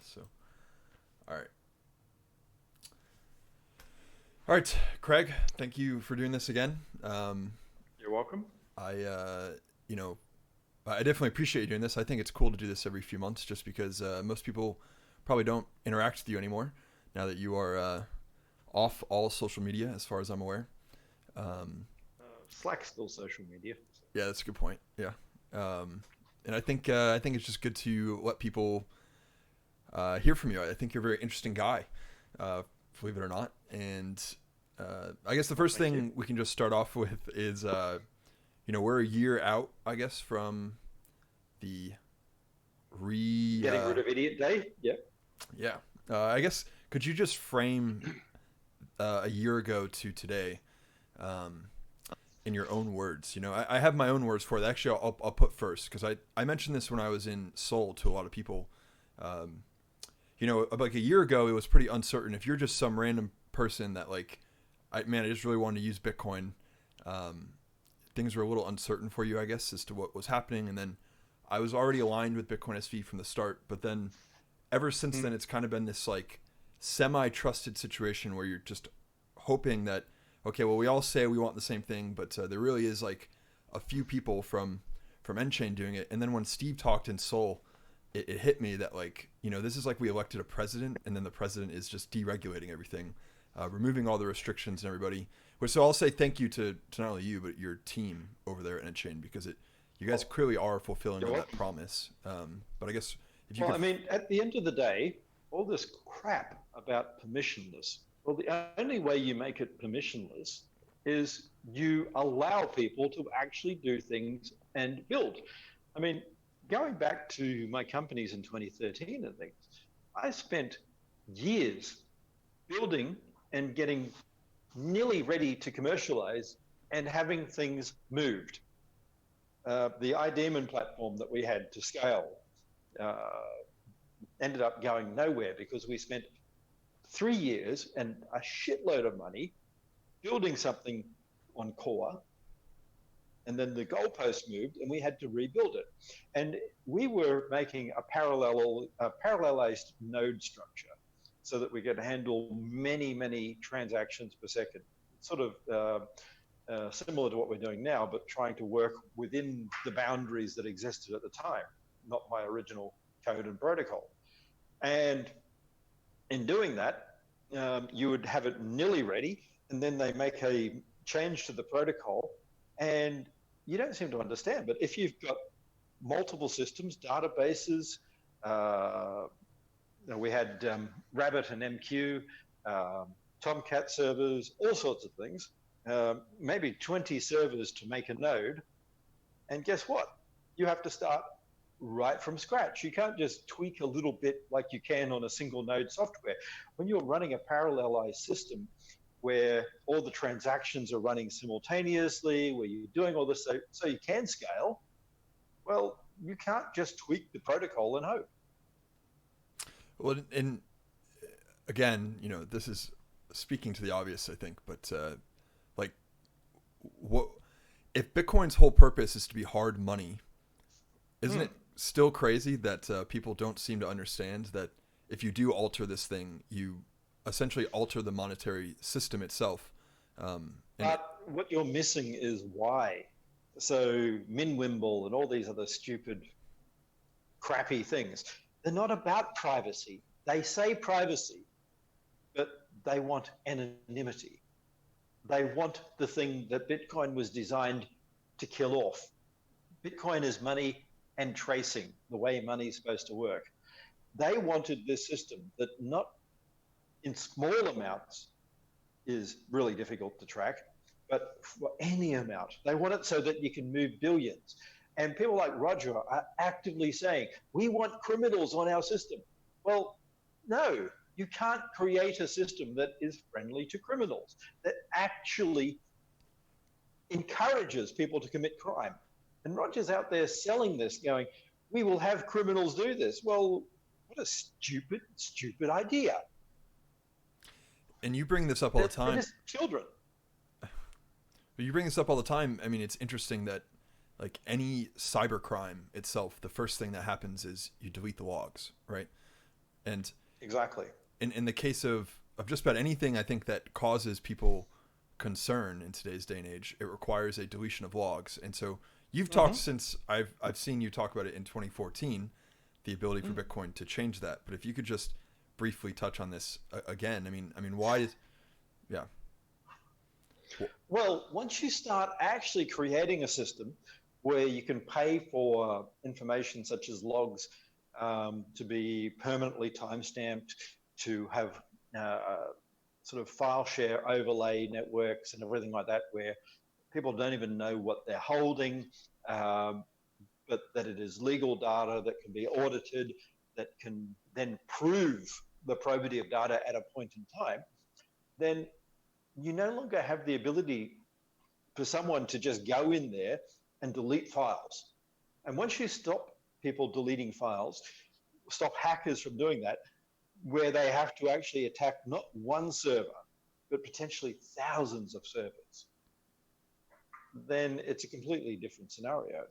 this. So, all right. All right, Craig, thank you for doing this again. You're welcome. I, you know, I definitely appreciate you doing this. I think it's cool to do this every few months just because most people probably don't interact with you anymore now that you are off all social media, as far as I'm aware. Um, Slack's still social media. yeah, that's a good point. Yeah. And I think it's just good to let people hear from you. I think you're a very interesting guy, uh, believe it or not. And I guess the first Thank you. thing we can just start off with is, we're a year out, I guess, from the re. Getting rid of Idiot Day. Yep. Yeah. I guess could you just frame a year ago to today, um, in your own words? I have my own words for it. Actually, I'll put first because I mentioned this when I was in Seoul to a lot of people. Um, like a year ago, it was pretty uncertain. If you're just some random person that I just really wanted to use Bitcoin. Um, Things were a little uncertain for you, I guess, as to what was happening. And then I was already aligned with Bitcoin SV from the start. But then ever since then, it's kind of been this semi-trusted situation where you're just hoping that, okay, well, we all say we want the same thing, but there really is a few people from Enchain doing it. And then when Steve talked in Seoul, it hit me that this is like we elected a president, and then the president is just deregulating everything, removing all the restrictions and everybody. So I'll say thank you to not only you but your team over there at Enchain because you guys Well, clearly are fulfilling you're on that welcome. promise. But I guess if you Well, could, I mean, at the end of the day, all this crap about permissionless. Well, the only way you make it permissionless is you allow people to actually do things and build. I mean, going back to my companies in 2013 and things, I spent years building and getting nearly ready to commercialize and having things moved. The iDemon platform that we had to scale uh, ended up going nowhere because we spent 3 years and a shitload of money building something on core, and then the goalpost moved and we had to rebuild it. And we were making a parallelized node structure so that we could handle many, many transactions per second, sort of similar to what we're doing now, but trying to work within the boundaries that existed at the time, not my original code and protocol. And in doing that, you would have it nearly ready, and then they make a change to the protocol, and you don't seem to understand. But if you've got multiple systems, databases, uh, we had Rabbit and MQ, Tomcat servers, all sorts of things, maybe 20 servers to make a node. And guess what? You have to start right from scratch. You can't just tweak a little bit like you can on a single node software. When you're running a parallelized system where all the transactions are running simultaneously, where you're doing all this so you can scale, well, you can't just tweak the protocol and hope. well, and again, this is speaking to the obvious, I think, but like, what if Bitcoin's whole purpose is to be hard money? Isn't Hmm. it still crazy that people don't seem to understand that if you do alter this thing, you essentially alter the monetary system itself? And But what you're missing is why. So Minwimble and all these other stupid, crappy things, they're not about privacy. They say privacy, but they want anonymity. They want the thing that Bitcoin was designed to kill off. Bitcoin is money and tracing, the way money is supposed to work. They wanted this system that not in small amounts is really difficult to track, but for any amount. They want it so that you can move billions. And people like Roger are actively saying, we want criminals on our system. Well, no, you can't create a system that is friendly to criminals, that actually encourages people to commit crime. And Roger's out there selling this, going, we will have criminals do this. Well, what a stupid, stupid idea. you bring this up all the They're time. just children. But you bring this up all the time. I mean, it's interesting that any cybercrime itself, the first thing that happens is you delete the logs, right? And Exactly. in the case of just about anything, I think that causes people concern in today's day and age, it requires a deletion of logs. And so you've talked, Hmm. since I've seen you talk about it in 2014, the ability for Bitcoin to change that. But if you could just briefly touch on this again, I mean, why is, yeah. Well, Well, once you start actually creating a system where you can pay for information such as logs to be permanently timestamped, to have sort of file share overlay networks and everything like that, where people don't even know what they're holding, um, but that it is legal data that can be audited, that can then prove the probity of data at a point in time, then you no longer have the ability for someone to just go in there and delete files. And once you stop people deleting files, stop hackers from doing that, where they have to actually attack not one server, but potentially thousands of servers, then it's a completely different scenario.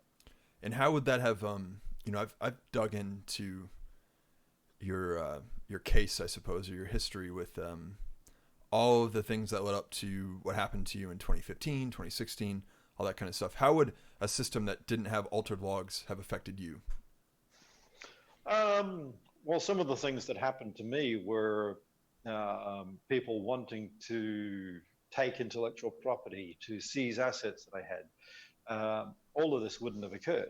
and how would that have, I've dug into your case, I suppose, or your history with all of the things that led up to what happened to you in 2015, 2016, all that kind of stuff. How would a system that didn't have altered logs have affected you? Um, well, some of the things that happened to me were people wanting to take intellectual property, to seize assets that I had. All of this wouldn't have occurred.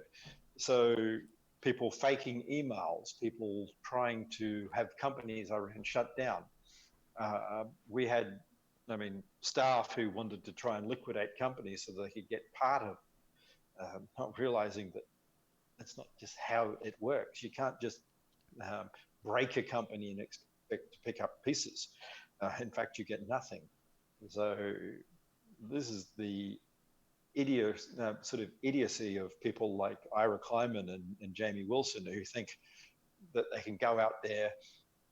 So people faking emails, people trying to have companies I ran shut down. We had, I mean, staff who wanted to try and liquidate companies so they could get part of, not realizing that that's not just how it works. You can't just um, break a company and expect to pick up pieces. In fact, you get nothing. So this is the sort of idiocy of people like Ira Kleiman and Jamie Wilson, who think that they can go out there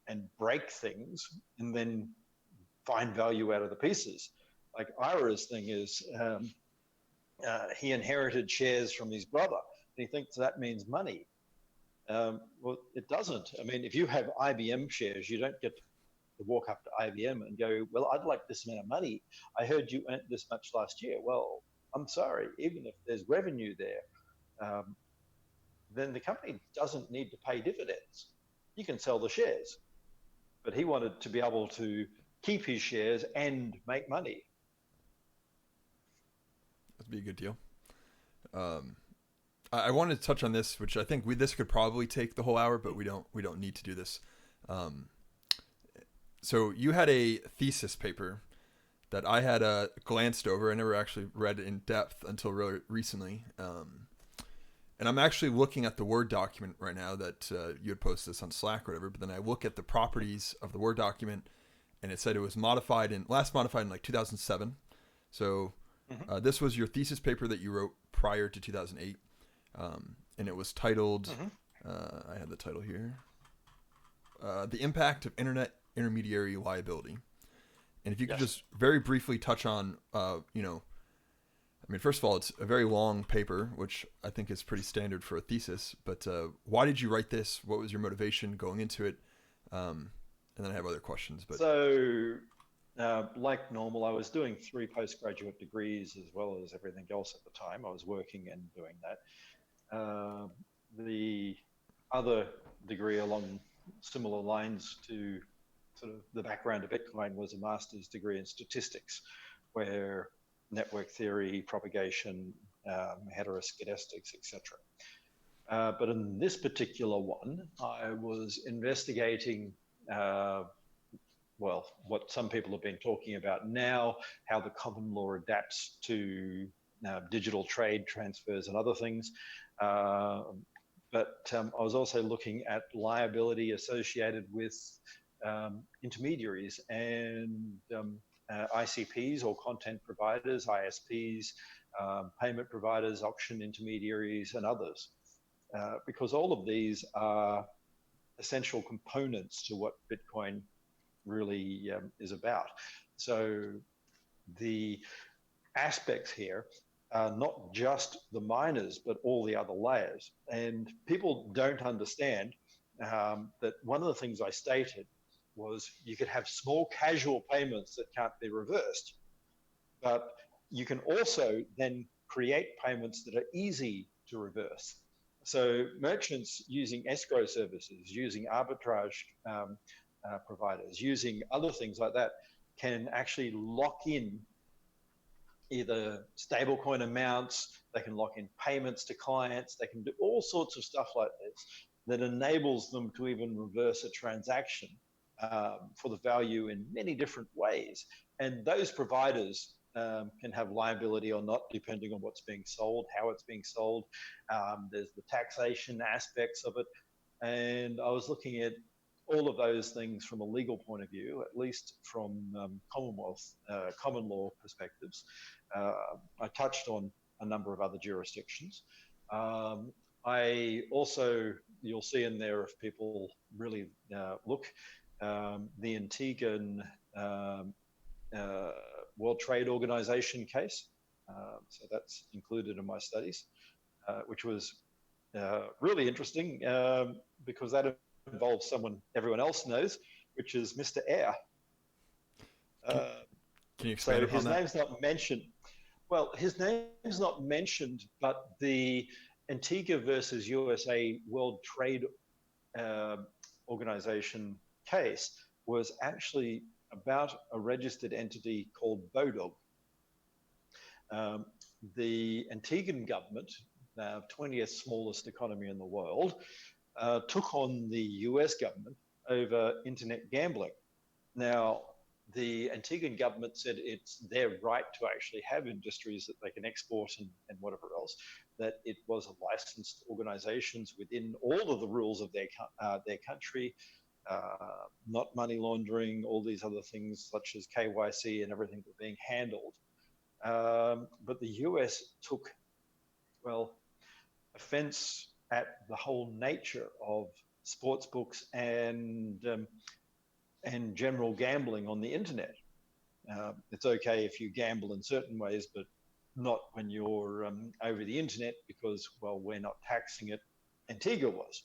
and break things and then find value out of the pieces. Like Ira's thing is, he inherited shares from his brother, and he thinks that means money. Well, it doesn't. I mean, if you have IBM shares, you don't get to walk up to IBM and go, "Well, I'd like this amount of money. I heard you earned this much last year." Well, I'm sorry. Even if there's revenue there, um, then the company doesn't need to pay dividends. You can sell the shares, but he wanted to be able to keep his shares and make money. That'd be a good deal. Um, I wanted to touch on this, which I think this could probably take the whole hour, but we don't need to do this. Um, so you had a thesis paper that I had glanced over. I never actually read it in depth until really recently. And I'm actually looking at the Word document right now that you had posted this on Slack or whatever. But then I look at the properties of the Word document, and it said it was last modified in like 2007. So Mm-hmm. this was your thesis paper that you wrote prior to 2008, and it was titled. Mm-hmm. I have the title here. The Impact of Internet Intermediary Liability. And if you could Yes. just very briefly touch on, I mean, first of all, it's a very long paper, which I think is pretty standard for a thesis. But why did you write this? What was your motivation going into it? And then I have other questions. But So, like normal, I was doing 3 postgraduate degrees as well as everything else at the time. I was working and doing that. The other degree along similar lines to sort of the background of Bitcoin was a master's degree in statistics, where network theory, propagation, heteroscedastic, etc. But in this particular one, I was investigating, uh, well, what some people have been talking about now, how the common law adapts to digital trade transfers and other things. Uh, but I was also looking at liability associated with intermediaries and ICPs or content providers, ISPs, payment providers, auction intermediaries, and others. Because all of these are essential components to what Bitcoin really is about. So the aspects here are not just the miners, but all the other layers. And people don't understand. that one of the things I stated was you could have small casual payments that can't be reversed, but you can also then create payments that are easy to reverse. So merchants using escrow services, using arbitrage providers, using other things like that, can actually lock in either stablecoin amounts, they can lock in payments to clients, they can do all sorts of stuff like this that enables them to even reverse a transaction for the value in many different ways. And those providers can have liability or not, depending on what's being sold, how it's being sold. There's the taxation aspects of it. And I was looking at all of those things from a legal point of view, at least from Commonwealth, common law perspectives. I touched on a number of other jurisdictions. I also, you'll see in there if people really look, the Antiguan World Trade Organization case. So that's included in my studies, which was really interesting because that involves someone everyone else knows, which is Mr. Ayer. Can you expand upon that? So his name's not mentioned. Well, his name's not mentioned, but the Antigua versus USA World Trade Organization case was actually about a registered entity called Bodog. The Antiguan government, the 20th smallest economy in the world, took on the US government over internet gambling. Now, the Antiguan government said it's their right to actually have industries that they can export and whatever else, that it was a licensed organizations within all of the rules of their country, not money laundering, all these other things such as KYC and everything were being handled. But the US took, well, offense at the whole nature of sports books and general gambling on the internet. It's okay if you gamble in certain ways, but not when you're over the internet because, well, we're not taxing it. Antigua was.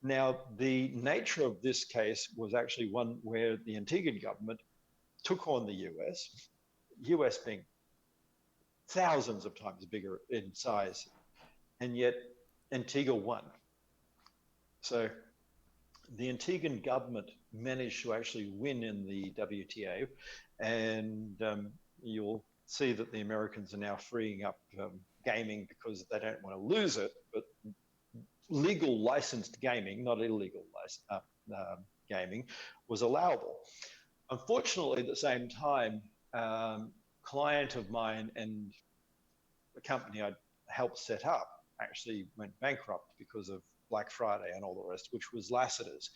Now, the nature of this case was actually one where the Antiguan government took on the US being thousands of times bigger in size, and yet Antigua won. So the Antiguan government managed to actually win in the WTA, and you'll see that the Americans are now freeing up gaming because they don't want to lose it, but legal licensed gaming, not illegal gaming, was allowable. Unfortunately, at the same time, client of mine and the company I helped set up actually went bankrupt because of Black Friday and all the rest, which was Lassiter's.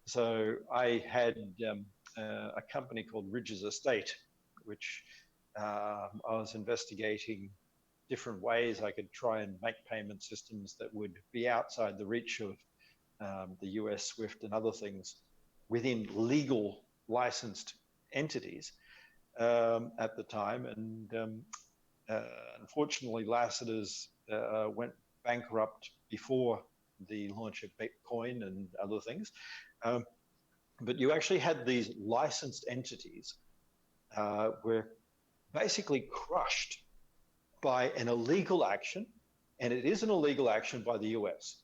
So I had a company called Ridges Estate, which I was investigating different ways I could try and make payment systems that would be outside the reach of the US SWIFT and other things within legal licensed entities at the time. And unfortunately, Lassiter's went bankrupt before the launch of Bitcoin and other things. But you actually had these licensed entities were basically crushed by an illegal action, and it is an illegal action by the US.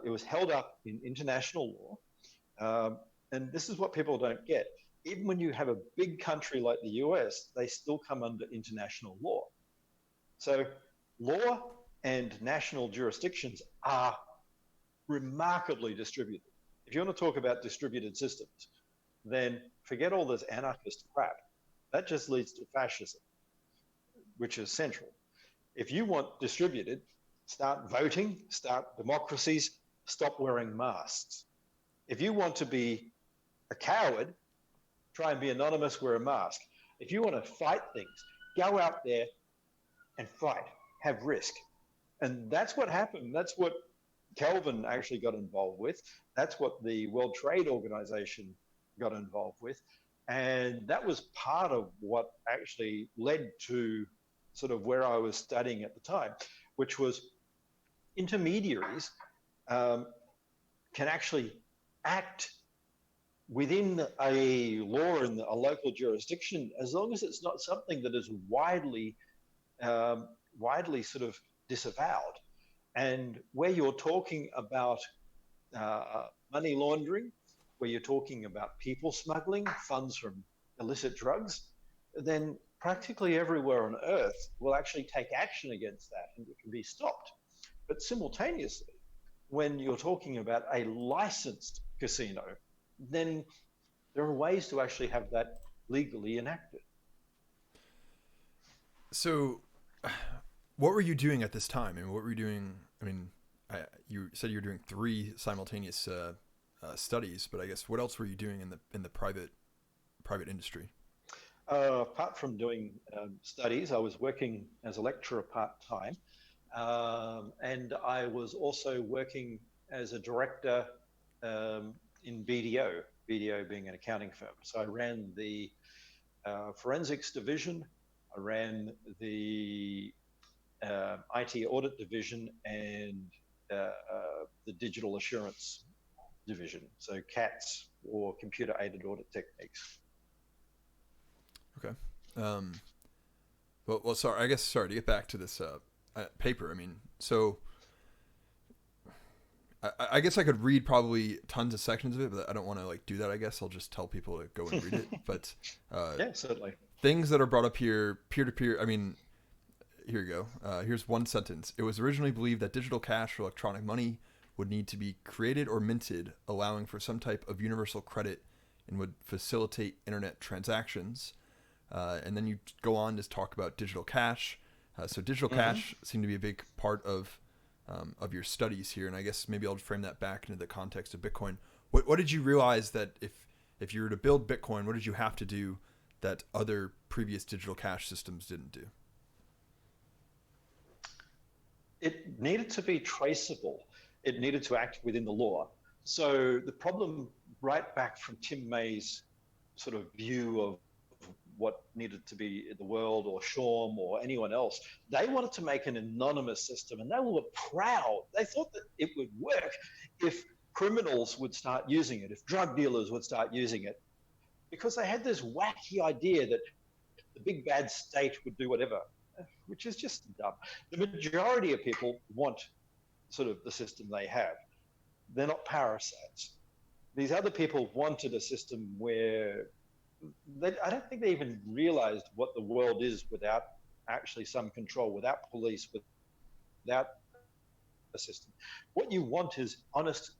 It was held up in international law, and this is what people don't get. Even when you have a big country like the US, they still come under international law. So law and national jurisdictions are remarkably distributed. If you want to talk about distributed systems, then forget all this anarchist crap. That just leads to fascism, which is central. If you want distributed, start voting, start democracies, stop wearing masks. If you want to be a coward, try and be anonymous, wear a mask. If you want to fight things, go out there and fight, have risk. And that's what happened. That's what Kelvin actually got involved with. That's what the World Trade Organization got involved with. And that was part of what actually led to sort of where I was studying at the time, which was intermediaries can actually act within a law in a local jurisdiction, as long as it's not something that is widely sort of disavowed. And where you're talking about money laundering, where you're talking about people smuggling funds from illicit drugs, then practically everywhere on earth will actually take action against that and it can be stopped. But simultaneously, when you're talking about a licensed casino, then there are ways to actually have that legally enacted. So, what were you doing at this time? And what were you doing? I mean, you said you were doing three simultaneous studies, but I guess what else were you doing in the private industry? Apart from doing studies, I was working as a lecturer part time, and I was also working as a director in BDO, BDO being an accounting firm. So I ran the forensics division, I ran the IT audit division, and the digital assurance division. So CATS, or computer aided audit techniques. Okay. Um, well, sorry. I guess sorry to get back to this paper. I mean, so I guess I could read probably tons of sections of it, but I don't want to like do that. I guess I'll just tell people to go and read it. But Yeah, certainly. things that are brought up here, peer to peer. I mean, here you go. Here's one sentence. It was originally believed that digital cash or electronic money would need to be created or minted, allowing for some type of universal credit and would facilitate internet transactions. And then you go on to talk about digital cash. So digital cash seemed to be a big part of your studies here, and I guess maybe I'll frame that back into the context of Bitcoin. What did you realize that if you were to build Bitcoin, what did you have to do that other previous digital cash systems didn't do? It needed to be traceable. It needed to act within the law. So the problem, right back from Tim May's sort of view of what needed to be in the world, or Shawm or anyone else, they wanted to make an anonymous system, and they were proud. They thought that it would work if criminals would start using it, if drug dealers would start using it, because they had this wacky idea that the big bad state would do whatever, which is just dumb. The majority of people want sort of the system they have. They're not parasites. These other people wanted a system where I don't think they even realized what the world is without actually some control, without police, without a system. What you want is honest,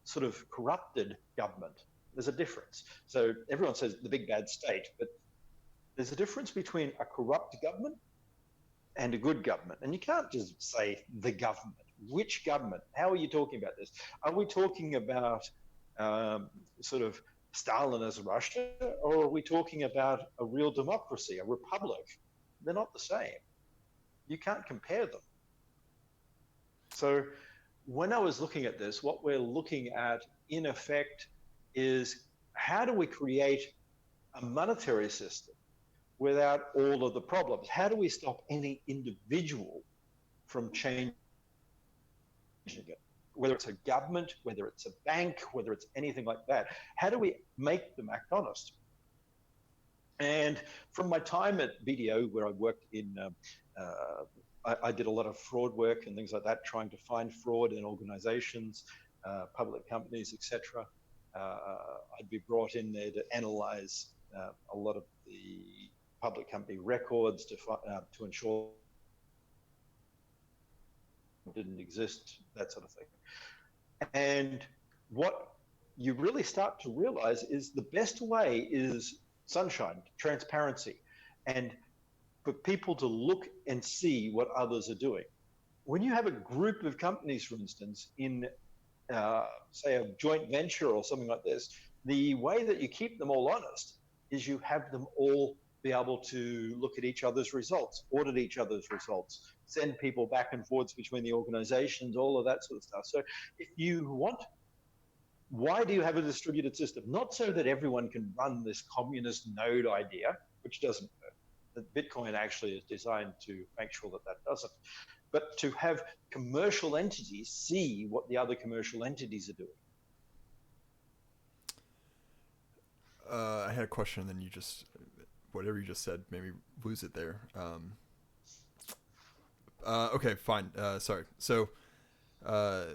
sort of corrupted government. There's a difference. So everyone says the big bad state, but there's a difference between a corrupt government and a good government. And you can't just say the government. Which government? How are you talking about this? Are we talking about sort of Stalinist Russia, or are we talking about a real democracy, a republic? They're not the same. You can't compare them. So when I was looking at this, what we're looking at in effect is, how do we create a monetary system without all of the problems? How do we stop any individual from changing it? Whether it's a government, whether it's a bank, whether it's anything like that, how do we make them act honest? And from my time at BDO, where I worked in, I did a lot of fraud work and things like that, trying to find fraud in organizations, public companies, etc. I'd be brought in there to analyze a lot of the public company records to ensure it didn't exist, that sort of thing. And what you really start to realize is the best way is sunshine, transparency, and for people to look and see what others are doing. When you have a group of companies, for instance, in say a joint venture or something like this, the way that you keep them all honest is you have them all be able to look at each other's results, audit each other's results, send people back and forwards between the organizations, all of that sort of stuff. So if you want, why do you have a distributed system? Not so that everyone can run this communist node idea, which doesn't work. That Bitcoin actually is designed to make sure that that doesn't. but to have commercial entities see what the other commercial entities are doing. I had a question, and then whatever you just said, maybe lose it there. Okay, fine. Sorry. Uh,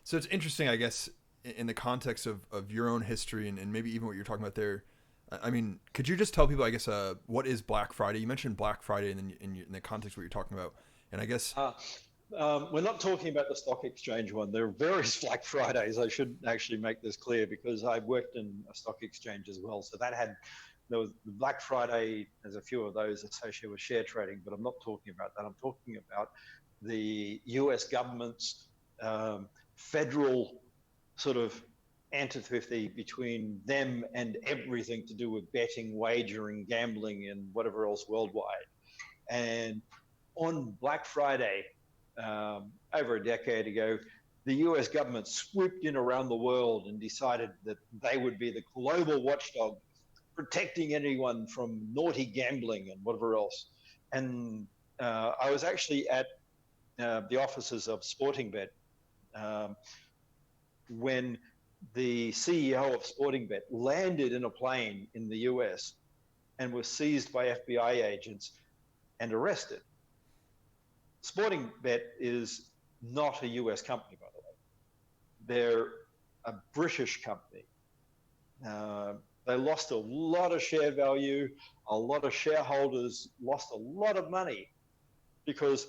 so it's interesting, I guess, in the context of your own history and maybe even what you're talking about there. I mean, could you just tell people, I guess, what is Black Friday? You mentioned Black Friday in the context of what you're talking about, and I guess we're not talking about the stock exchange one. There are various Black Fridays. I should actually make this clear because I worked in a stock exchange as well. So there was the Black Friday. There's a few of those associated with share trading, but I'm not talking about that. I'm talking about the US government's federal sort of antipathy between them and everything to do with betting, wagering, gambling, and whatever else worldwide. And on Black Friday, over a decade ago, the US government swooped in around the world and decided that they would be the global watchdog, protecting anyone from naughty gambling and whatever else. And I was actually at the offices of Sporting Bet when the CEO of Sporting Bet landed in a plane in the US and was seized by FBI agents and arrested. Sporting Bet is not a US company, by the way. They're a British company. They lost a lot of share value. A lot of shareholders lost a lot of money because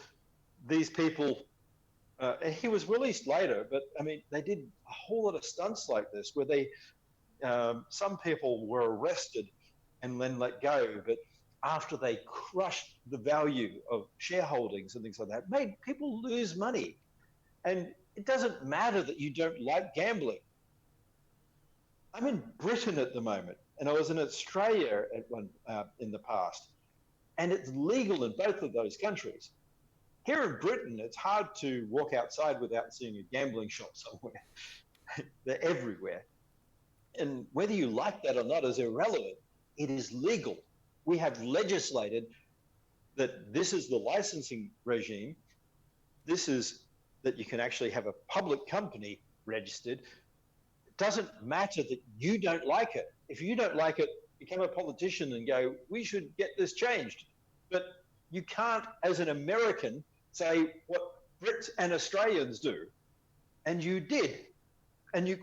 these people, and he was released later, but I mean, they did a whole lot of stunts like this where some people were arrested and then let go, but after they crushed the value of shareholdings and things like that, made people lose money. And it doesn't matter that you don't like gambling. I'm in Britain at the moment, and I was in Australia in the past, and it's legal in both of those countries. Here in Britain, it's hard to walk outside without seeing a gambling shop somewhere. They're everywhere. And whether you like that or not is irrelevant. It is legal. We have legislated that this is the licensing regime. This is that you can actually have a public company registered. It doesn't matter that you don't like it. If you don't like it, become a politician and go, we should get this changed. But you can't, as an American, say what Brits and Australians do. And you did. And you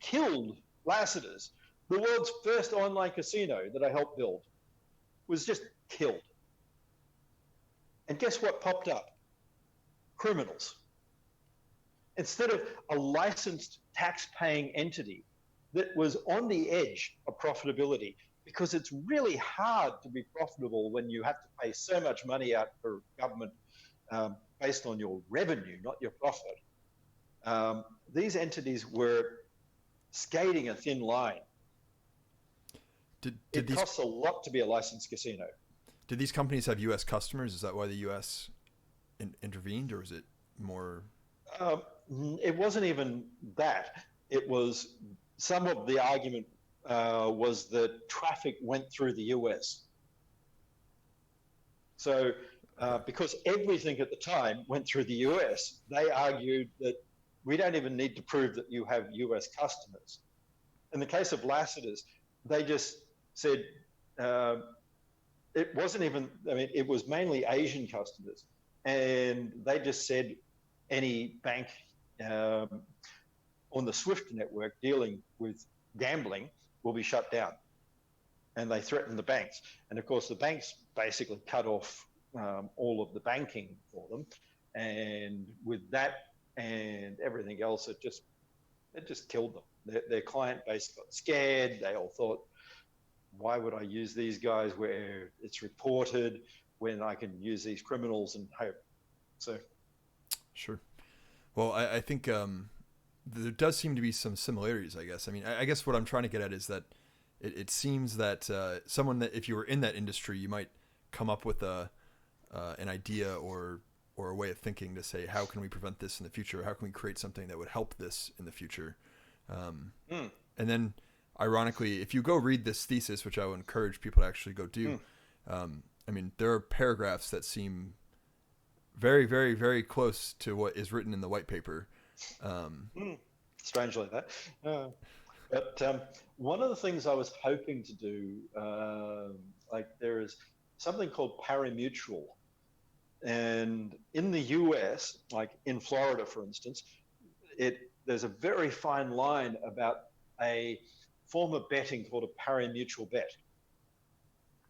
killed Lassiter's, the world's first online casino that I helped build, was just killed. And guess what popped up? Criminals. Instead of a licensed tax-paying entity that was on the edge of profitability, because it's really hard to be profitable when you have to pay so much money out for government based on your revenue, not your profit. These entities were skating a thin line. It costs a lot to be a licensed casino. Did these companies have U.S. customers? Is that why the U.S. intervened, or is it more? It wasn't even that. It was some of the argument was that traffic went through the U.S. So because everything at the time went through the U.S., they argued that we don't even need to prove that you have U.S. customers. In the case of Lassiter's, they just said it wasn't even, I mean, it was mainly Asian customers. And they just said any bank on the SWIFT network dealing with gambling will be shut down. And they threatened the banks. And of course, the banks basically cut off all of the banking for them. And with that and everything else, it just killed them. Their client base got scared. They all thought, why would I use these guys where it's reported when I can use these criminals and hope? So, sure. Well, I think there does seem to be some similarities, I guess. I mean, I guess what I'm trying to get at is that it seems that someone that, if you were in that industry, you might come up with an idea or a way of thinking to say, how can we prevent this in the future? How can we create something that would help this in the future? And then, ironically, if you go read this thesis, which I would encourage people to actually go do, I mean, there are paragraphs that seem very, very, very close to what is written in the white paper. Um, Strange like that. But one of the things I was hoping to do, like there is something called parimutuel. And in the US, like in Florida, for instance, there's a very fine line about a form of betting called a parimutuel bet.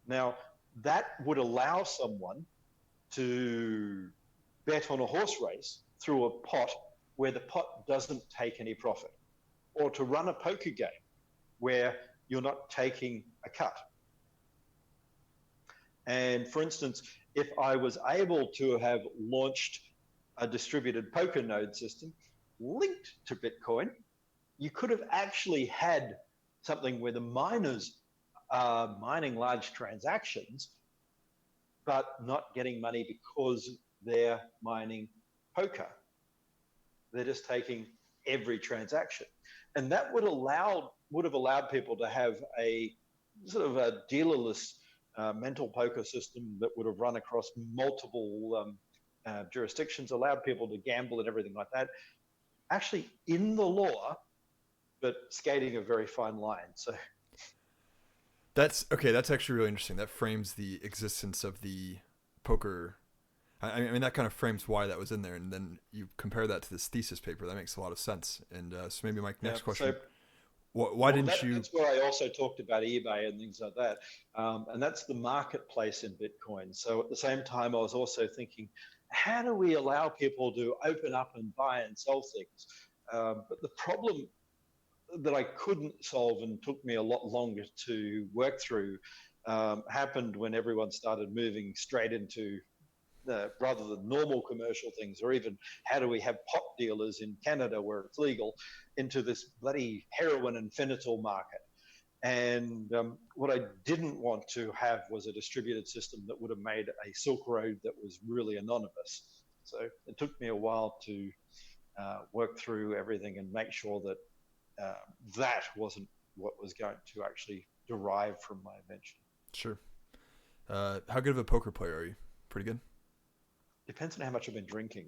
Now, that would allow someone to bet on a horse race through a pot where the pot doesn't take any profit, or to run a poker game where you're not taking a cut. And for instance, if I was able to have launched a distributed poker node system linked to Bitcoin, you could have actually had something where the miners are mining large transactions, but not getting money because they're mining poker. They're just taking every transaction. And that would have allowed people to have a sort of a dealerless mental poker system that would have run across multiple jurisdictions, allowed people to gamble and everything like that. Actually, in the law, but skating a very fine line. So that's okay. That's actually really interesting. That frames the existence of the poker. I mean, that kind of frames why that was in there, and then you compare that to this thesis paper. That makes a lot of sense. And so maybe my next question: why didn't you? That's where I also talked about eBay and things like that, and that's the marketplace in Bitcoin. So at the same time, I was also thinking, how do we allow people to open up and buy and sell things? But the problem that I couldn't solve and took me a lot longer to work through happened when everyone started moving straight into rather than normal commercial things, or even how do we have pot dealers in Canada where it's legal, into this bloody heroin and fentanyl market. And what I didn't want to have was a distributed system that would have made a Silk Road that was really anonymous. So it took me a while to work through everything and make sure that that wasn't what was going to actually derive from my invention. Sure. How good of a poker player are you? Pretty good? Depends on how much I've been drinking.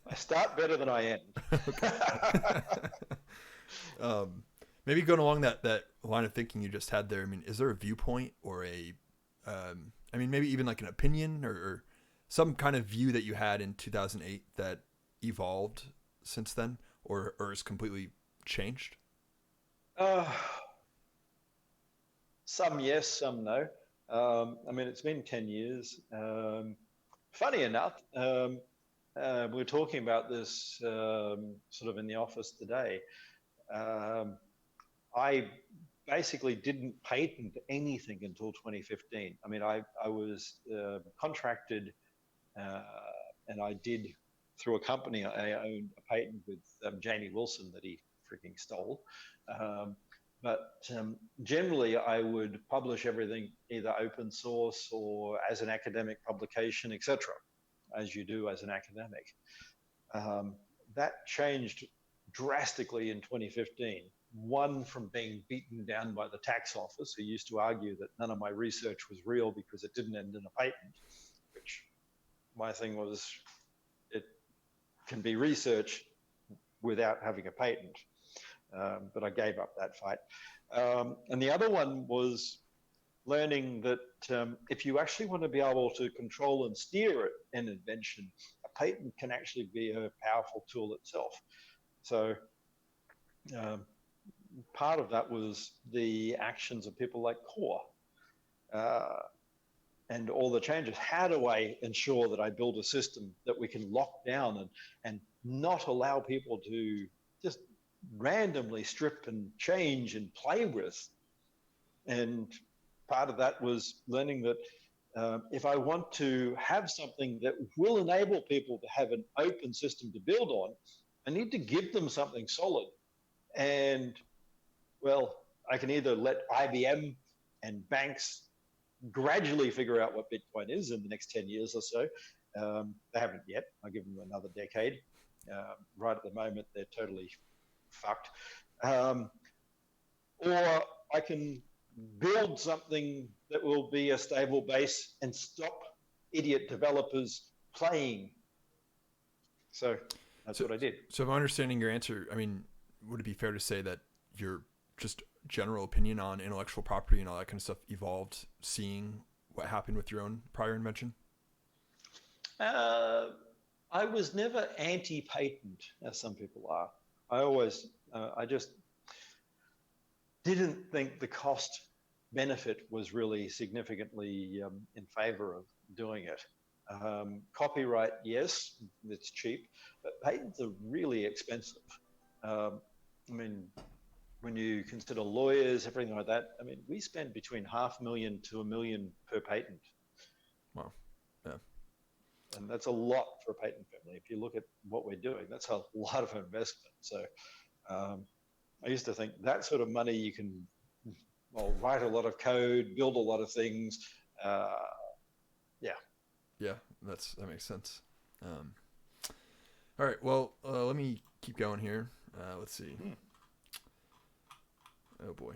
I start better than I end. Maybe going along that line of thinking you just had there, I mean, is there a viewpoint or I mean, maybe even like an opinion or some kind of view that you had in 2008 that evolved since then or is completely changed? Some yes, some no. I mean, it's been 10 years. Funny enough, we were talking about this sort of in the office today. I basically didn't patent anything until 2015. I mean, I was contracted and I did, through a company, I owned a patent with Jamie Wilson that he freaking stole. But generally, I would publish everything either open source or as an academic publication, etc., as you do as an academic. That changed drastically in 2015. One, from being beaten down by the tax office, who used to argue that none of my research was real because it didn't end in a patent, which my thing was, it can be research without having a patent. But I gave up that fight. And the other one was learning that if you actually want to be able to control and steer an invention, a patent can actually be a powerful tool itself. So part of that was the actions of people like Core and all the changes. How do I ensure that I build a system that we can lock down and not allow people to just randomly strip and change and play with? And part of that was learning that if I want to have something that will enable people to have an open system to build on, I need to give them something solid. And, well, I can either let IBM and banks gradually figure out what Bitcoin is in the next 10 years or so. They haven't yet. I'll give them another decade. Right at the moment, they're totally fucked. Or I can build something that will be a stable base and stop idiot developers playing. So that's So, what I did. so if I'm understanding your answer, I mean, would it be fair to say that your just general opinion on intellectual property and all that kind of stuff evolved seeing what happened with your own prior invention? Uh, I was never anti-patent, as some people are. I just didn't think the cost benefit was really significantly in favor of doing it. Copyright, yes, it's cheap, but patents are really expensive. I mean, when you consider lawyers, everything like that, I mean, we spend between 500,000 to 1 million per patent. Wow. Yeah. And that's a lot for a patent family. If you look at what we're doing, that's a lot of investment. So um, I used to think that sort of money you can, well, write a lot of code, build a lot of things. Uh, yeah. Yeah. That makes sense. Um, all right. Well, let me keep going here. Let's see. Hmm. Oh boy,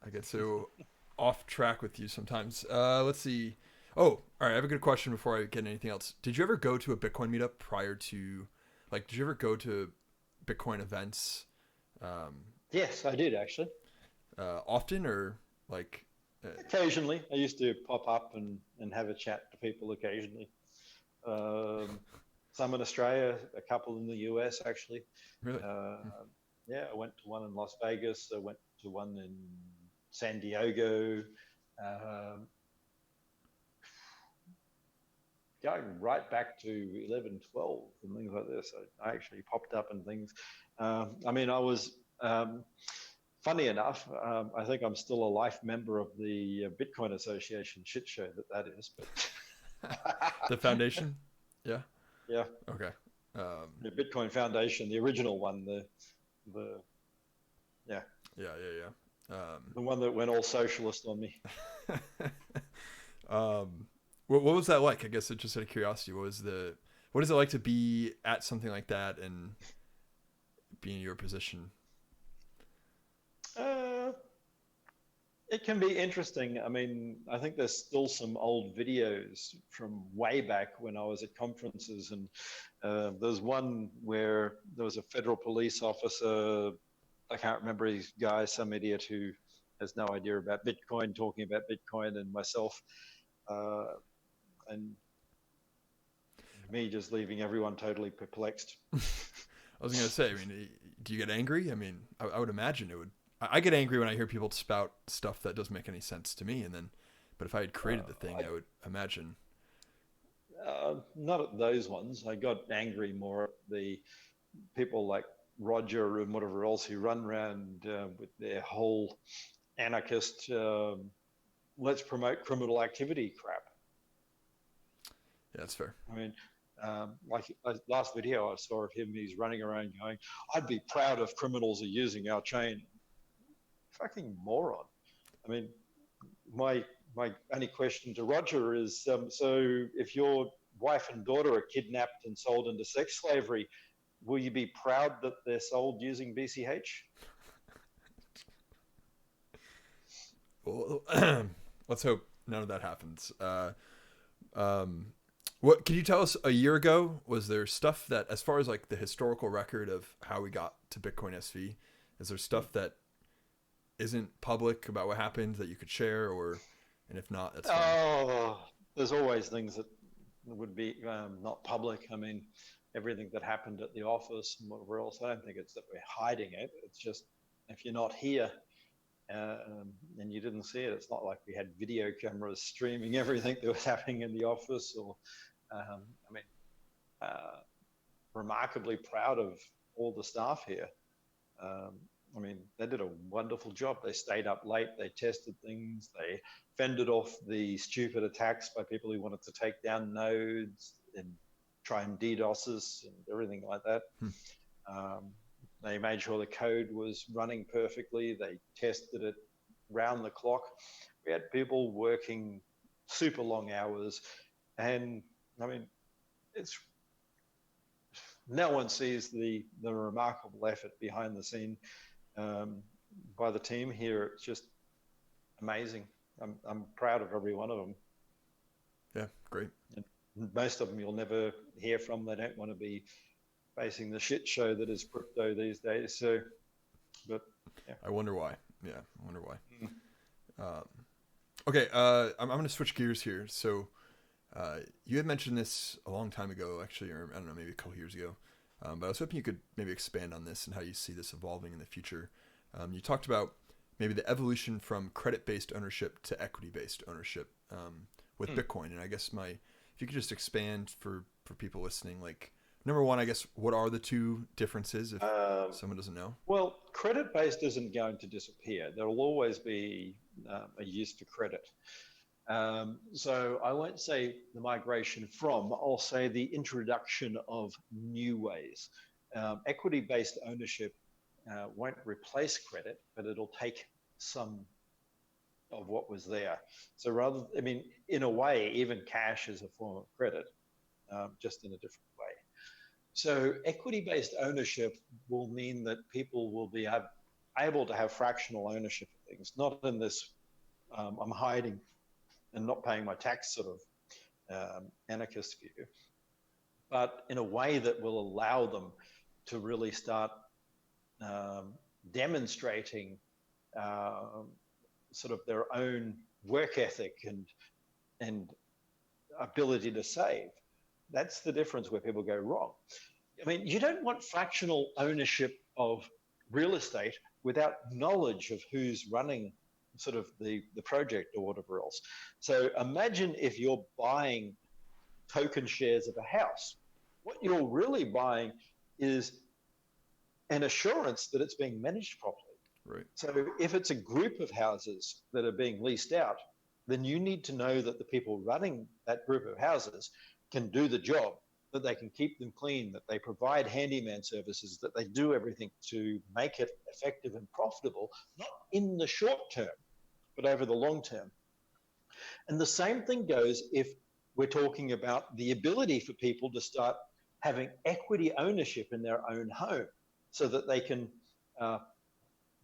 I get so off track with you sometimes. Let's see. Oh, all right. I have a good question before I get anything else. Did you ever go to a Bitcoin meetup prior to, like, did you ever go to Bitcoin events um, Yes, I did actually. often or like? Uh, Occasionally, I used to pop up and have a chat to people occasionally. Um, some in Australia, a couple in the US actually. really? Uh, Hmm. yeah, I went to one in Las Vegas. I went to one in San Diego. Um, Going right back to 11, 12, and things like this. I actually popped up and things. I mean, I was, funny enough, I think I'm still a life member of the Bitcoin Association shit show that is. The But foundation? Yeah. yeah, Okay. the Bitcoin Foundation, the original one, the yeah, Yeah. Yeah. Yeah. the one that went all socialist on me. Um, what was that like? I guess it just out of curiosity, what is it like to be at something like that and be in your position? Uh, It can be interesting. I mean, I think there's still some old videos from way back when I was at conferences, and there's one where there was a federal police officer. I can't remember his guy, some idiot who has no idea about Bitcoin, talking about Bitcoin, and myself, uh, and me just leaving everyone totally perplexed. I was gonna say, I mean, do you get angry? I mean, I would imagine it would. I get angry when I hear people spout stuff that doesn't make any sense to me, and then, but if I had created the thing, I would imagine. Not at those ones. I got angry more at the people like Roger and whatever else who run around with their whole anarchist, let's promote criminal activity crap. Yeah, that's fair. I mean, like last video I saw of him, he's running around going, I'd be proud if criminals are using our chain. Fucking moron. I mean, my my only question to Roger is, so if your wife and daughter are kidnapped and sold into sex slavery, will you be proud that they're sold using BCH? Well, let's hope none of that happens. Um, what can you tell us? A year ago, was there stuff that, as far as like the historical record of how we got to Bitcoin SV, is there stuff that isn't public about what happened that you could share, or, and if not, that's fine. Oh, there's always things that would be not public. I mean, everything that happened at the office and whatever else. I don't think it's that we're hiding it. It's just if you're not here and you didn't see it, it's not like we had video cameras streaming everything that was happening in the office. Or, I mean, uh, remarkably proud of all the staff here. Um, I mean, they did a wonderful job. They stayed up late, they tested things, they fended off the stupid attacks by people who wanted to take down nodes and try and DDoS us and everything like that. Hmm. Um, they made sure the code was running perfectly. They tested it round the clock. We had people working super long hours. And I mean, it's no one sees the remarkable effort behind the scene um, by the team here. It's just amazing. I'm proud of every one of them. Yeah, great. And most of them you'll never hear from. They don't want to be facing the shit show that is crypto these days. So, but yeah. I wonder why. Yeah, I wonder why. Mm. Um, okay, I'm going to switch gears here. So, you had mentioned this a long time ago, actually, or I don't know, maybe a couple years ago. But I was hoping you could maybe expand on this and how you see this evolving in the future. You talked about maybe the evolution from credit-based ownership to equity-based ownership with Mm. Bitcoin. And I guess if you could just expand for people listening, like number one, I guess, what are the two differences if Um, someone doesn't know? well, credit based isn't going to disappear. There will always be a use for credit. So I won't say the migration from, I'll say the introduction of new ways. Equity based ownership won't replace credit, but it'll take some of what was there. So I mean, in a way, even cash is a form of credit, just in a different way. So equity-based ownership will mean that people will be able to have fractional ownership of things, not in this I'm hiding and not paying my tax sort of anarchist view, but in a way that will allow them to really start um, demonstrating um, sort of their own work ethic and ability to save. That's the difference where people go wrong. I mean, you don't want fractional ownership of real estate without knowledge of who's running sort of the project or whatever else. So imagine if you're buying token shares of a house. What you're really buying is an assurance that it's being managed properly. Right. So if it's a group of houses that are being leased out, then you need to know that the people running that group of houses can do the job, that they can keep them clean, that they provide handyman services, that they do everything to make it effective and profitable, not in the short term, but over the long term. And the same thing goes if we're talking about the ability for people to start having equity ownership in their own home so that they can uh,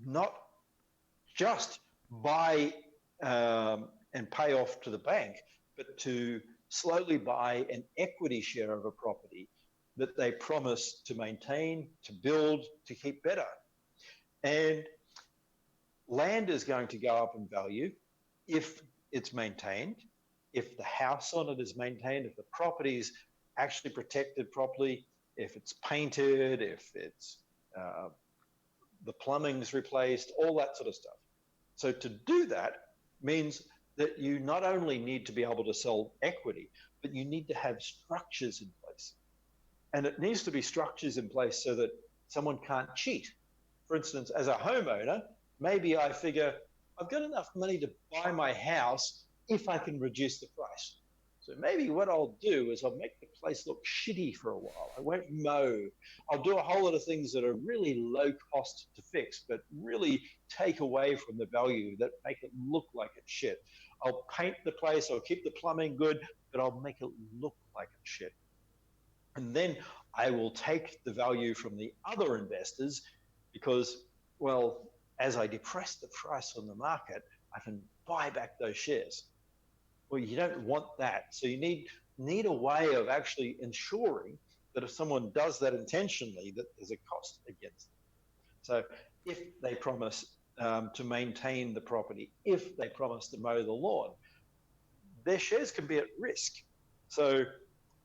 not just buy and pay off to the bank, but to slowly buy an equity share of a property that they promise to maintain, to build, to keep better. And land is going to go up in value if it's maintained, if the house on it is maintained, if the property is actually protected properly, if it's painted, if it's the plumbing's replaced, all that sort of stuff. So to do that means that you not only need to be able to sell equity, but you need to have structures in place. And it needs to be structures in place so that someone can't cheat. For instance, as a homeowner, maybe I figure I've got enough money to buy my house if I can reduce the price. So maybe what I'll do is I'll make the place look shitty for a while. I won't mow. I'll do a whole lot of things that are really low cost to fix, but really take away from the value that make it look like it's shit. I'll paint the place, I'll keep the plumbing good, but I'll make it look like it's shit. And then I will take the value from the other investors because, well, as I depress the price on the market, I can buy back those shares. Well, you don't want that. So you need a way of actually ensuring that if someone does that intentionally, that there's a cost against them. So if they promise to maintain the property, if they promise to mow the lawn, their shares can be at risk. So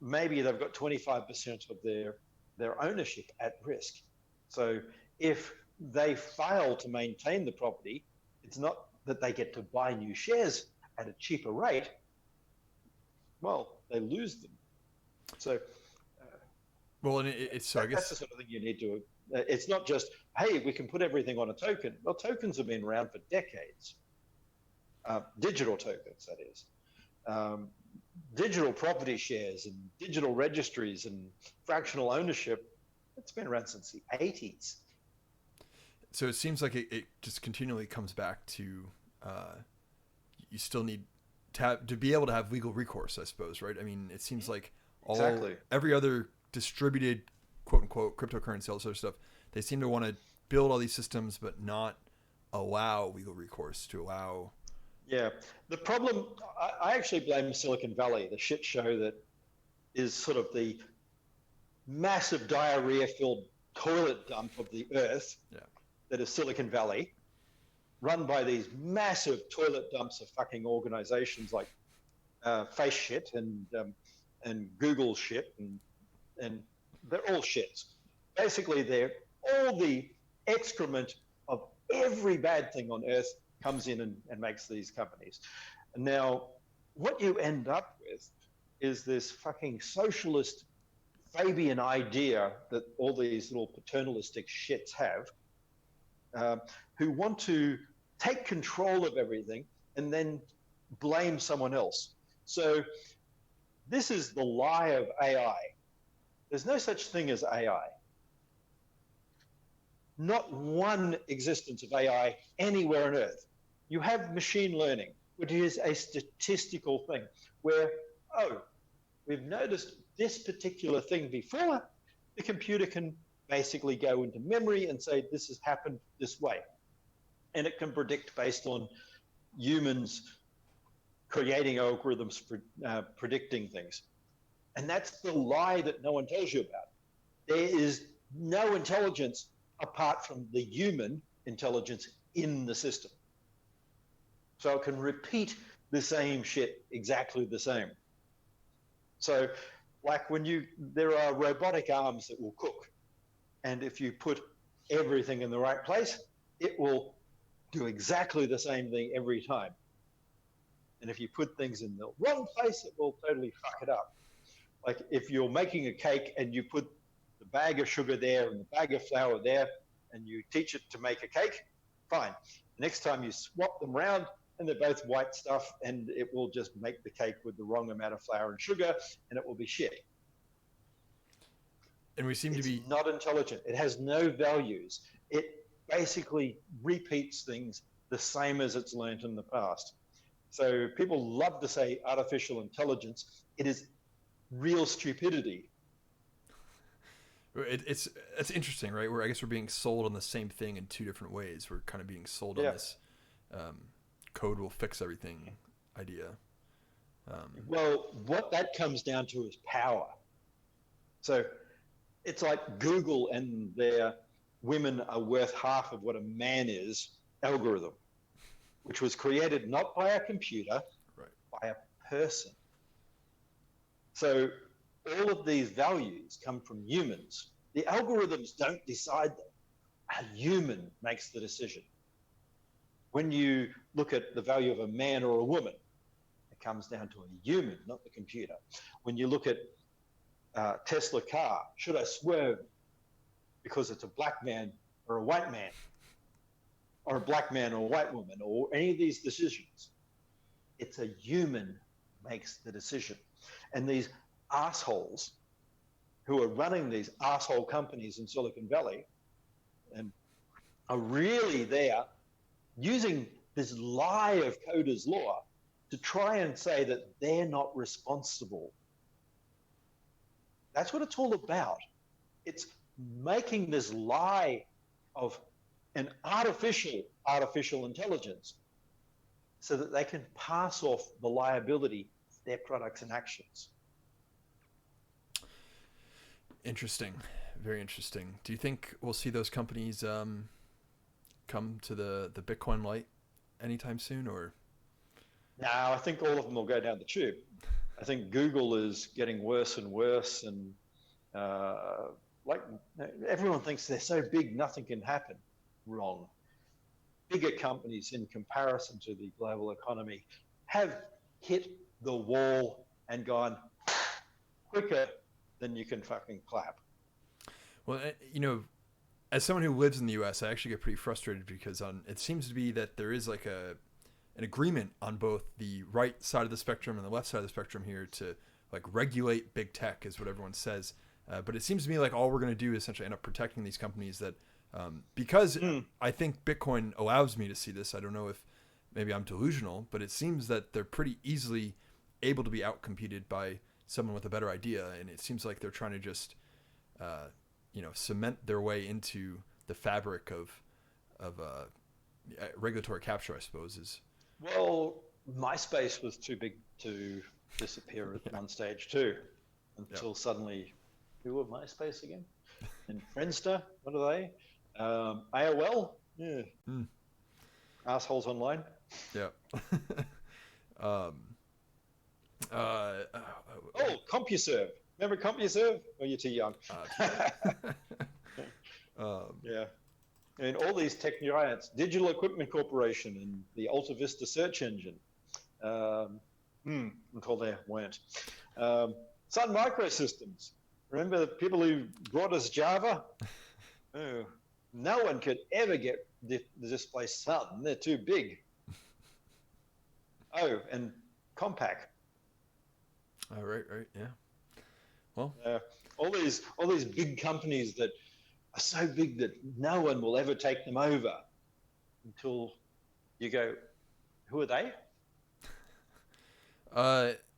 maybe they've got 25% of their ownership at risk. So if they fail to maintain the property, it's not that they get to buy new shares at a cheaper rate. Well, they lose them. So, Well, and it's so I that's guess the sort of thing you need to. It's not just, hey, we can put everything on a token. Well, tokens have been around for decades. Digital tokens, that is. Um, Digital property shares and digital registries and fractional ownership, it's been around since the 80s. so. It seems like it just continually comes back to you still need to be able to have legal recourse, I suppose, right? I mean, it seems like Exactly. every other distributed quote unquote cryptocurrency, all this other stuff, they seem to want to build all these systems but not allow legal recourse to allow Yeah. The problem, I actually blame Silicon Valley, the shit show that is sort of the massive diarrhea filled toilet dump of the earth Yeah. that is Silicon Valley, run by these massive toilet dumps of fucking organizations like Face Shit and Google Shit, and they're all shits. Basically, they're all the excrement of every bad thing on earth comes in and makes these companies. And now, what you end up with is this fucking socialist Fabian idea that all these little paternalistic shits have, uh, who want to take control of everything and then blame someone else. So, this is the lie of AI. There's no such thing as AI. Not one existence of AI anywhere on Earth. You have machine learning, which is a statistical thing where, oh, we've noticed this particular thing before, the computer can basically go into memory and say, this has happened this way. And it can predict based on humans creating algorithms for predicting things. And that's the lie that no one tells you about. There is no intelligence apart from the human intelligence in the system. So it can repeat the same shit exactly the same. So, like there are robotic arms that will cook, and if you put everything in the right place, it will do exactly the same thing every time. And if you put things in the wrong place, it will totally fuck it up. Like if you're making a cake and you put the bag of sugar there and the bag of flour there, and you teach it to make a cake, fine. Next time you swap them around, and they're both white stuff, and it will just make the cake with the wrong amount of flour and sugar, and it will be shit. And we seem It's to be not intelligent. It has no values. It basically repeats things the same as it's learned in the past. So people love to say artificial intelligence. It is real stupidity. it's interesting, right? Where I guess we're being sold on the same thing in two different ways. We're kind of being sold on Yeah. this code will fix everything idea. Well, what that comes down to is power. So it's like Google and their women are worth half of what a man is algorithm, which was created not by a computer, Right. by a person. So all of these values come from humans. The algorithms don't decide them. A human makes the decision. When you look at the value of a man or a woman, it comes down to a human, not the computer. When you look at Tesla car, should I swerve because it's a black man or a white man, or a black man or a white woman, or any of these decisions? It's a human makes the decision. And these assholes who are running these asshole companies in Silicon Valley and are really there using this lie of Coder's law to try and say that they're not responsible. That's what it's all about. It's making this lie of an artificial intelligence so that they can pass off the liability of their products and actions. Interesting, very interesting. Do you think we'll see those companies come to the Bitcoin light anytime soon, or? Now, I think all of them will go down the tube. I think Google is getting worse and worse, and like everyone thinks they're so big, nothing can happen. Wrong. Bigger companies in comparison to the global economy have hit the wall and gone quicker than you can fucking clap. Well, as someone who lives in the U.S., I actually get pretty frustrated because it seems to be that there is like an agreement on both the right side of the spectrum and the left side of the spectrum here to like regulate big tech, is what everyone says. But it seems to me like all we're going to do is essentially end up protecting these companies that, because I think Bitcoin allows me to see this. I don't know if maybe I'm delusional, but it seems that they're pretty easily able to be outcompeted by someone with a better idea. And it seems like they're trying to just, cement their way into the fabric of regulatory capture, I suppose, is Well, MySpace was too big to disappear at Yeah. one stage too, Yeah. until suddenly, who were MySpace again? And Friendster, what are they? AOL, yeah, Mm. assholes online. Yeah. um, uh, uh, Oh, CompuServe. Remember CompuServe? Oh, you're too young. too young. Yeah. And all these tech giants, Digital Equipment Corporation and the Alta Vista search engine, um, until they weren't. Um, Sun Microsystems. Remember the people who brought us Java? Oh, no one could ever get displace Sun. They're too big. Oh, and Compaq. Right, right, yeah. Well, Uh, all these big companies that are so big that no one will ever take them over until you go, who are they?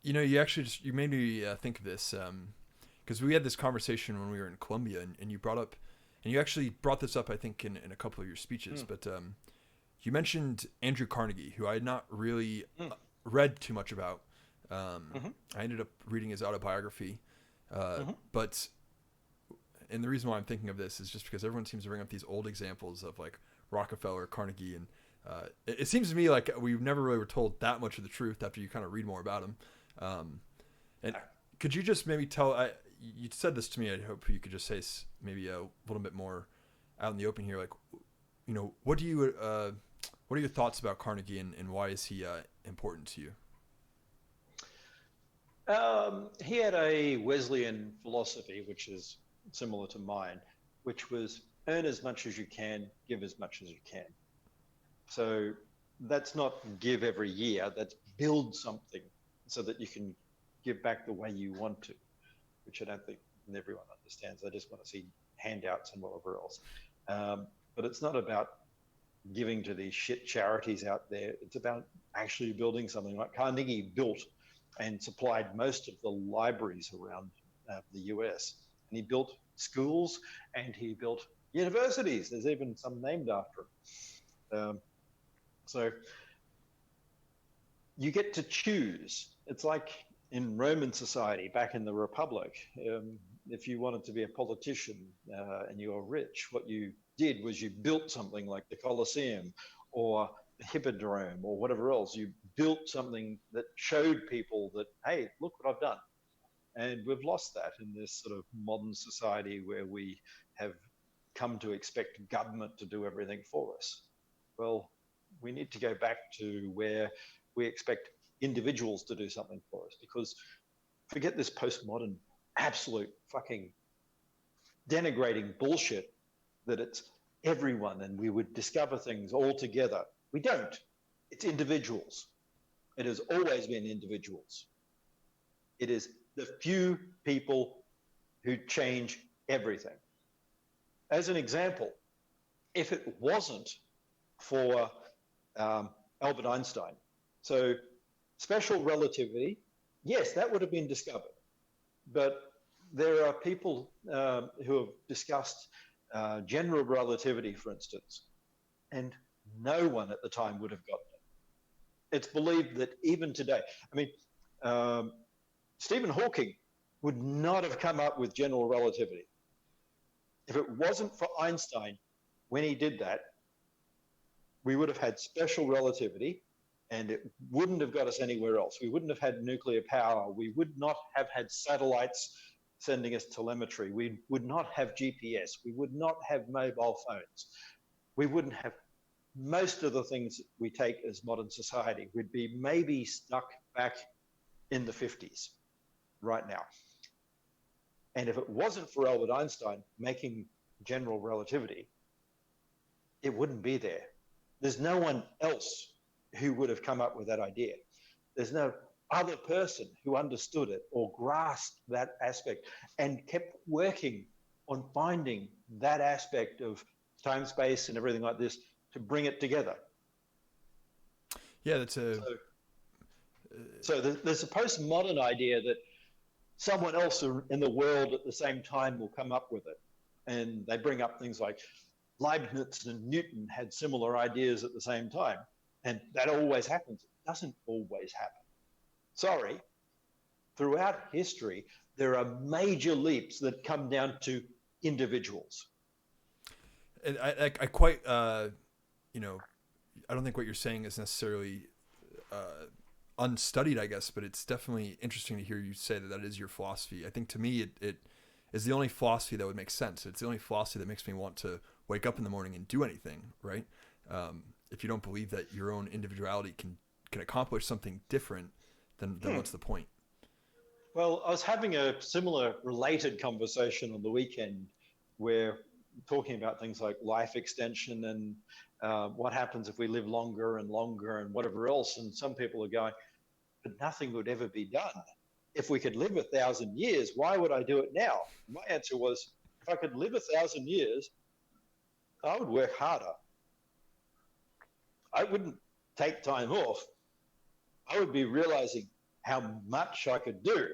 you actually you made me think of this because we had this conversation when we were in Columbia, and you brought up, and you actually brought this up, I think, in a couple of your speeches, but you mentioned Andrew Carnegie, who I had not really read too much about. Mm-hmm. I ended up reading his autobiography, Mm-hmm. but and the reason why I'm thinking of this is just because everyone seems to bring up these old examples of like Rockefeller, Carnegie, and it seems to me like we never really were told that much of the truth after you kind of read more about him. And could you just maybe you said this to me, I hope you could just say maybe a little bit more out in the open here, like, what are your thoughts about Carnegie, and why is he important to you? He had a Wesleyan philosophy, which is similar to mine, which was earn as much as you can, give as much as you can. So that's not give every year, that's build something so that you can give back the way you want to, which I don't think everyone understands. They just want to see handouts and whatever else. But it's not about giving to these shit charities out there. It's about actually building something. Like Carnegie built and supplied most of the libraries around the US. And he built schools and he built universities. There's even some named after him. So you get to choose. It's like in Roman society back in the Republic. If you wanted to be a politician and you were rich, what you did was you built something like the Colosseum or the Hippodrome or whatever else. You built something that showed people that, hey, look what I've done. And we've lost that in this sort of modern society where we have come to expect government to do everything for us. Well, we need to go back to where we expect individuals to do something for us, because forget this postmodern absolute fucking denigrating bullshit that it's everyone and we would discover things all together. We don't. It's individuals. It has always been individuals. It is the few people who change everything. As an example, if it wasn't for Albert Einstein, so special relativity, yes, that would have been discovered. But there are people who have discussed general relativity, for instance, and no one at the time would have gotten it. It's believed that even today, I mean, Stephen Hawking would not have come up with general relativity. If it wasn't for Einstein, when he did that, we would have had special relativity, and it wouldn't have got us anywhere else. We wouldn't have had nuclear power. We would not have had satellites sending us telemetry. We would not have GPS. We would not have mobile phones. We wouldn't have most of the things we take as modern society. We'd be maybe stuck back in the 50s right now. And if it wasn't for Albert Einstein making general relativity, it wouldn't be there. There's no one else who would have come up with that idea. There's no other person who understood it or grasped that aspect and kept working on finding that aspect of time, space, and everything like this to bring it together. Yeah, that's a. So there's a postmodern idea that someone else in the world at the same time will come up with it. And they bring up things like Leibniz and Newton had similar ideas at the same time. And that always happens. It doesn't always happen. Sorry. Throughout history, there are major leaps that come down to individuals. And I quite, you know, I don't think what you're saying is necessarily unstudied, I guess, but it's definitely interesting to hear you say that that is your philosophy. I think to me, it is the only philosophy that would make sense. It's the only philosophy that makes me want to wake up in the morning and do anything, right? If you don't believe that your own individuality can accomplish something different, then what's the point? Well, I was having a similar related conversation on the weekend where talking about things like life extension and what happens if we live longer and longer and whatever else. And some people are going, but nothing would ever be done. If we could live 1,000 years, why would I do it now? My answer was, if I could live 1,000 years, I would work harder. I wouldn't take time off. I would be realizing how much I could do.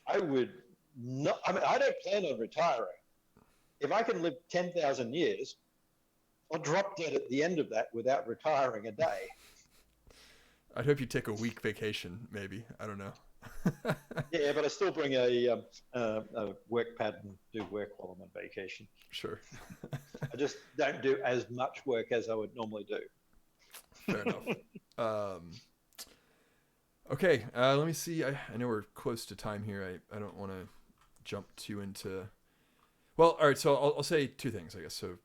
I would not, I mean, I don't plan on retiring. If I can live 10,000 years, I'll drop dead at the end of that without retiring a day. I'd hope you take a week vacation, maybe. I don't know. Yeah, but I still bring a work pad and do work while I'm on vacation. Sure. I just don't do as much work as I would normally do. Fair enough. Okay, let me see. I know we're close to time here. I don't want to jump too into. Well, all right. So I'll say two things, I guess. So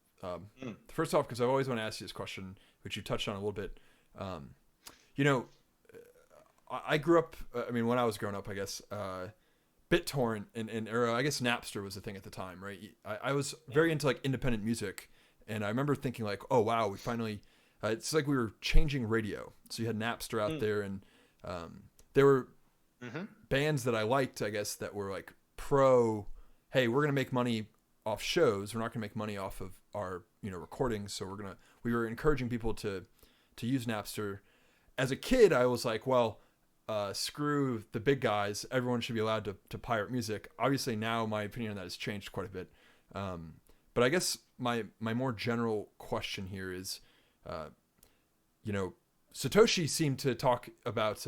first off, because I've always want to ask you this question, which you touched on a little bit. You know, I grew up. I mean, when I was growing up, I guess BitTorrent and or I guess Napster was the thing at the time, right? I was very into like independent music, and I remember thinking like, oh wow, we finally. It's like we were changing radio. So you had Napster out there, and there were bands that I liked, I guess, that were like pro. Hey, we're gonna make money off shows. We're not gonna make money off of our recordings. So we were encouraging people to use Napster. As a kid, I was like, well, screw the big guys. Everyone should be allowed to pirate music. Obviously, now my opinion on that has changed quite a bit. But I guess my more general question here is, Satoshi seemed to talk about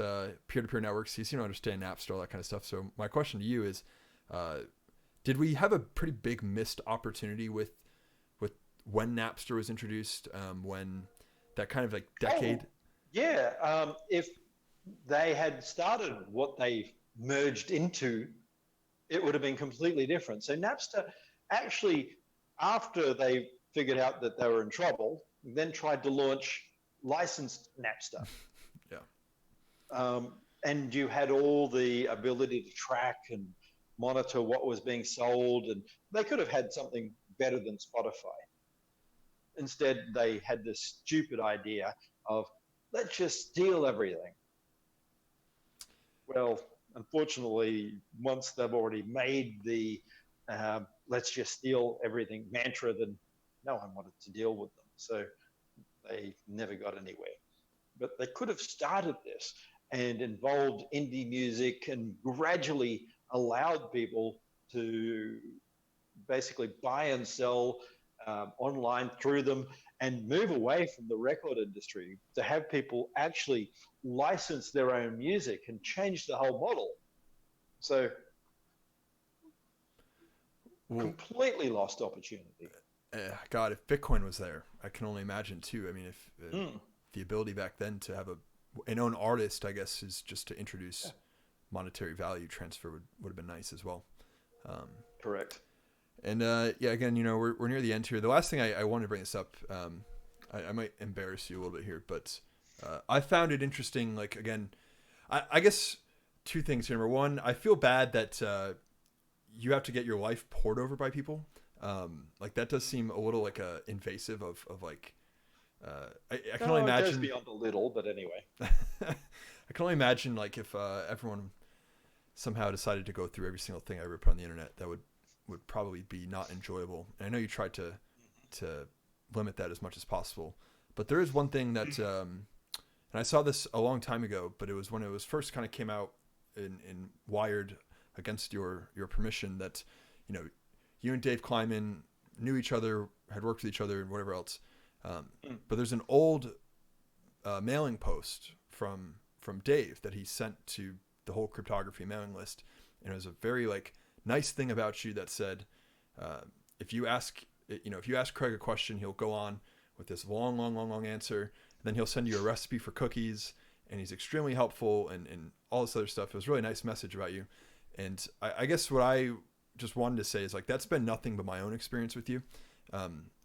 peer-to-peer networks. He seemed to understand Napster, all that kind of stuff. So my question to you is, did we have a pretty big missed opportunity with when Napster was introduced, when that kind of like decade? Yeah, if they had started what they merged into, it would have been completely different. So Napster actually, after they figured out that they were in trouble, then tried to launch licensed Napster. Yeah. And you had all the ability to track and monitor what was being sold, and they could have had something better than Spotify. Instead, they had this stupid idea of, let's just steal everything. Well, unfortunately, once they've already made the let's just steal everything mantra, then no one wanted to deal with them. So they never got anywhere. But they could have started this and involved indie music and gradually allowed people to basically buy and sell online through them and move away from the record industry to have people actually license their own music and change the whole model. So completely lost opportunity. God, if Bitcoin was there, I can only imagine too. I mean, if the ability back then to have an own artist, I guess, is just to introduce monetary value transfer would have been nice as well. Correct. And again, we're near the end here. The last thing I wanted to bring this up, I might embarrass you a little bit here, but I found it interesting. Like, again, I guess two things here. Number one, I feel bad that you have to get your life poured over by people. Like that does seem a little like invasive of like, I can only imagine. It goes beyond a little, but anyway. I can only imagine like if everyone somehow decided to go through every single thing I ever put on the internet, that would probably be not enjoyable. And I know you tried to limit that as much as possible, but there is one thing that, and I saw this a long time ago, but it was when it was first kind of came out in Wired against your permission, that, you and Dave Kleiman knew each other, had worked with each other and whatever else. But there's an old mailing post from Dave that he sent to the whole cryptography mailing list, and it was a very like nice thing about you that said, if you ask Craig a question, he'll go on with this long answer, and then he'll send you a recipe for cookies, and he's extremely helpful and all this other stuff. It was a really nice message about you, and I guess what I just wanted to say is like that's been nothing but my own experience with you.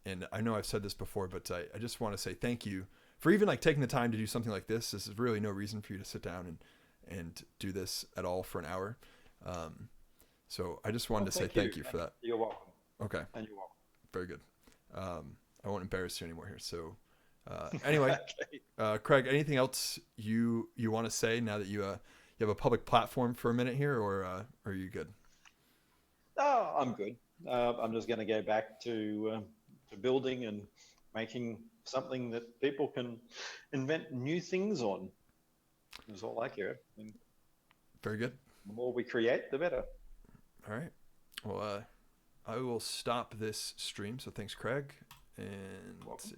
And I know I've said this before, but I just want to say thank you for even like taking the time to do something like this. This is really no reason for you to sit down and do this at all for an hour. So I just wanted to say thank you for that. You're welcome. Okay. And you're welcome. Very good. I won't embarrass you anymore here. So anyway, Craig, anything else you want to say now that you have a public platform for a minute here, or are you good? Oh, I'm good. I'm just going to go back to building and making something that people can invent new things on. That's all I care. And very good. The more we create, the better. All right. Well, I will stop this stream. So thanks, Craig. And let's see.